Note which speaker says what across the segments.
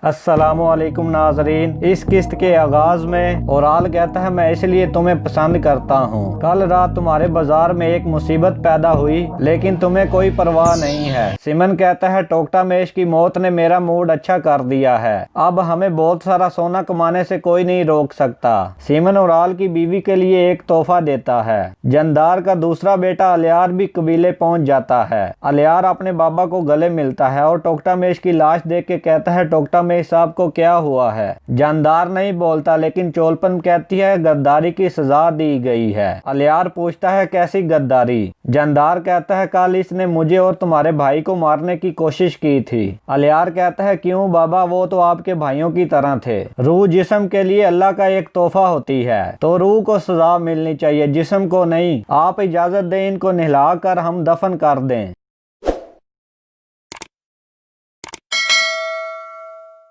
Speaker 1: अस्सलामुअलैकुम नाजरीन। इस किस्त के आगाज में औराल कहता है मैं इसलिए तुम्हें पसंद करता हूँ। कल रात तुम्हारे बाजार में एक मुसीबत पैदा हुई लेकिन तुम्हें कोई परवाह नहीं है। सिमन कहता है टोकटामेश की मौत ने मेरा मूड अच्छा कर दिया है। अब हमें बहुत सारा सोना कमाने से कोई नहीं रोक सकता। सिमन औराल की बीवी के लिए एक तोहफा देता है। जंदार का दूसरा बेटा अलियार भी कबीले पहुंच जाता है। अलियार अपने बाबा को गले मिलता है और टोकटामेश की लाश देख के कहता है टोकटामेश साहब को क्या हुआ है। जानदार नहीं बोलता लेकिन चोलपन कहती है गद्दारी की सजा दी गई है। अलियार पूछता है कैसी गद्दारी। जानदार कहता है कल इसने मुझे और तुम्हारे भाई को मारने की कोशिश की थी। अलियार कहता है क्यों बाबा, वो तो आपके भाइयों की तरह थे। रूह जिस्म के लिए अल्लाह का एक तोहफा होती है तो रूह को सजा मिलनी चाहिए, जिस्म को नहीं। आप इजाजत दें इनको नहला कर हम दफन कर दें।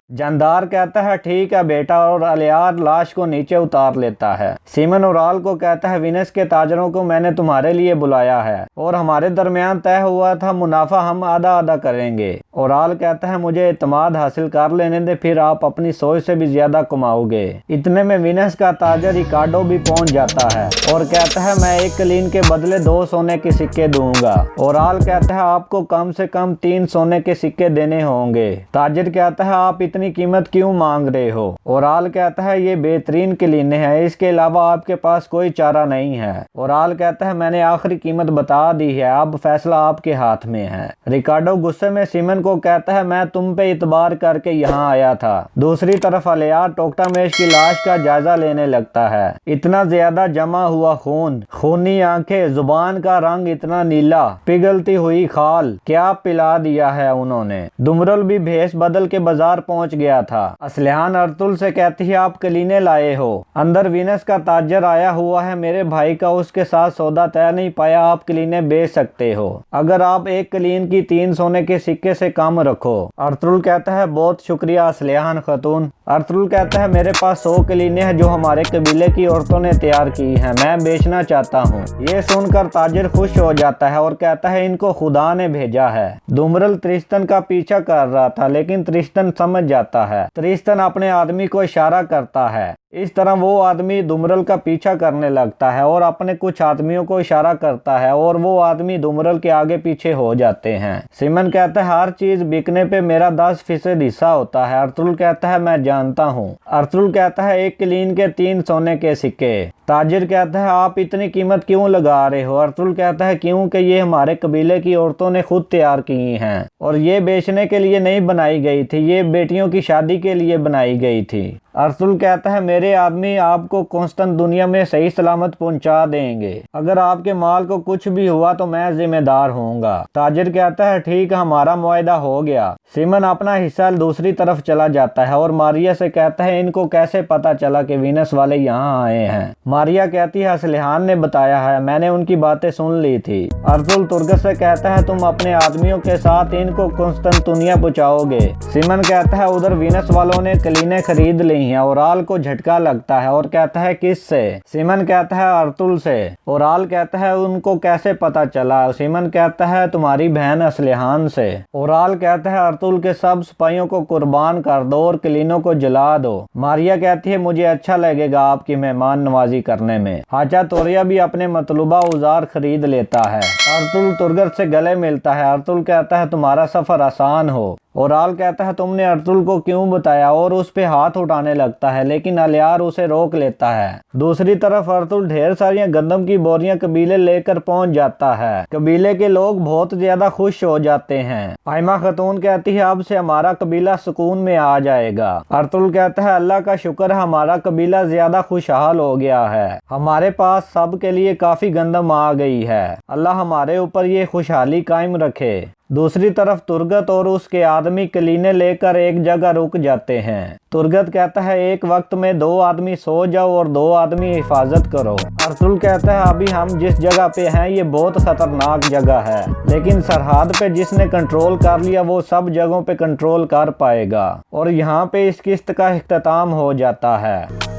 Speaker 1: जानदार कहता है ठीक है बेटा और अलियार लाश को नीचे उतार लेता है। सिमन औराल को कहता है विनस के ताजरों को मैंने तुम्हारे लिए बुलाया है और हमारे दरमियान तय हुआ था मुनाफा हम आधा आधा करेंगे। औराल कहता है मुझे इत्मीनान हासिल कर लेने दे, फिर आप अपनी सोच से भी ज्यादा कमाओगे। इतने में विनस का ताजर रिकार्डो भी पहुंच जाता है और कहता है मैं एक कलीन के बदले 2 सोने के सिक्के दूंगा। औराल कहता है आपको कम से कम 3 सोने के सिक्के देने होंगे। ताजिर कहता है आप इतनी कीमत क्यों मांग रहे हो। औराल कहता है ये बेहतरीन कलीने हैं, इसके अलावा आपके पास कोई चारा नहीं है। औराल कहता है मैंने आखिरी कीमत बता दी है, अब फैसला आपके हाथ में है। रिकार्डो गुस्से में सिमन को कहता है मैं तुम पे इतबार करके यहाँ आया था। दूसरी तरफ अलियार टोकटामेश की लाश का जायजा लेने लगता है। इतना ज्यादा जमा हुआ खून, खूनी आंखें, जुबान का रंग इतना नीला, पिघलती हुई खाल, क्या पिला दिया है उन्होंने। दुमरल भी भेष बदल के बाजार पहुंच गया था। असलिहान अर्तुल से कहती है आप कलीने लाए हो, अंदर विनस का ताजर आया हुआ है, मेरे भाई का उसके साथ सौदा तय नहीं पाया, आप कलीने बेच सकते हो अगर आप एक कलीन की 3 सोने के सिक्के से कम रखो। अर्तुल कहता है बहुत शुक्रिया असलिहान खतून। अर्तुल कहता है मेरे पास 100 कलीने हैं जो हमारे कबीले की औरतों ने तैयार की हैं, मैं बेचना चाहता हूँ। ये सुनकर ताजिर खुश हो जाता है और कहता है इनको खुदा ने भेजा है। दुमरल त्रिस्तन का पीछा कर रहा था लेकिन त्रिस्तन समझ जाता है। त्रिस्तन अपने आदमी को इशारा करता है। इस तरह वो आदमी दुमरल का पीछा करने लगता है और अपने कुछ आदमियों को इशारा करता है और वो आदमी दुमरल के आगे पीछे हो जाते हैं। सिमन कहता है हर चीज बिकने पे मेरा 10% हिस्सा होता है। अर्तुल कहता है मैं जानता हूँ। अर्तुल कहता है एक कलीन के 3 सोने के सिक्के। ताजिर कहता है आप इतनी कीमत क्यों लगा रहे हो। अर्तुल कहता है क्योंकि ये हमारे कबीले की औरतों ने खुद तैयार की हैं और ये बेचने के लिए नहीं बनाई गई थी, ये बेटियों की शादी के लिए बनाई गई थी। अर्तुल कहता है मेरे आदमी आपको कांस्टेंट दुनिया में सही सलामत पहुंचा देंगे, अगर आपके माल को कुछ भी हुआ तो मैं जिम्मेदार होऊंगा। ताजिर कहता है ठीक हमारा मुआहदा हो गया। सिमन अपना हिस्सा दूसरी तरफ चला जाता है और मारिया से कहता है इनको कैसे पता चला कि वीनस वाले यहाँ आए हैं। मारिया कहती है असलिहान ने बताया है, मैंने उनकी बातें सुन ली थी। अर्तुल तुर्गत से कहता है तुम अपने आदमियों के साथ इनको कांस्टेंटुनिया पहुंचाओगे। सिमन कहता है उधर वीनस वालों ने कलीने खरीद ली हैं। औराल को झटका लगता है और कहता है किससे। सिमन कहता है अर्तुल से। औराल कहता है उनको कैसे पता चला। सिमन कहता है तुम्हारी बहन असलिहान से। औराल कहता है अर्तुल के सब सिपाहियों को कुर्बान कर दो और कलीनों को जला दो। मारिया कहती है मुझे अच्छा लगेगा आपकी मेहमान नवाजी करने में। हाजा तोरिया भी अपने मतलूबा औजार खरीद लेता है। अर्तुल तुर्गत से गले मिलता है। अर्तुल कहता है तुम्हारा सफर आसान हो। औराल कहता है तुमने अर्तुल को क्यों बताया और उस पे हाथ उठाने लगता है लेकिन अलियार उसे रोक लेता है। दूसरी तरफ अर्तुल ढेर सारी गंदम की बोरियां कबीले लेकर पहुंच जाता है। कबीले के लोग बहुत ज्यादा खुश हो जाते हैं। आयमा खतून कहती है अब से हमारा कबीला सुकून में आ जाएगा। अर्तुल कहता है अल्लाह का शुक्र है हमारा कबीला ज्यादा खुशहाल हो गया है, हमारे पास सब के लिए काफी गंदम आ गई है। अल्लाह हमारे ऊपर ये खुशहाली कायम रखे। दूसरी तरफ तुर्गत और उसके आदमी कलीने लेकर एक जगह रुक जाते हैं। तुर्गत कहता है एक वक्त में 2 आदमी सो जाओ और 2 आदमी हिफाजत करो। अर्तुल कहता है अभी हम जिस जगह पे हैं ये बहुत खतरनाक जगह है, लेकिन सरहद पे जिसने कंट्रोल कर लिया वो सब जगहों पे कंट्रोल कर पाएगा। और यहाँ पे इस किस्त का इख्तिताम हो जाता है।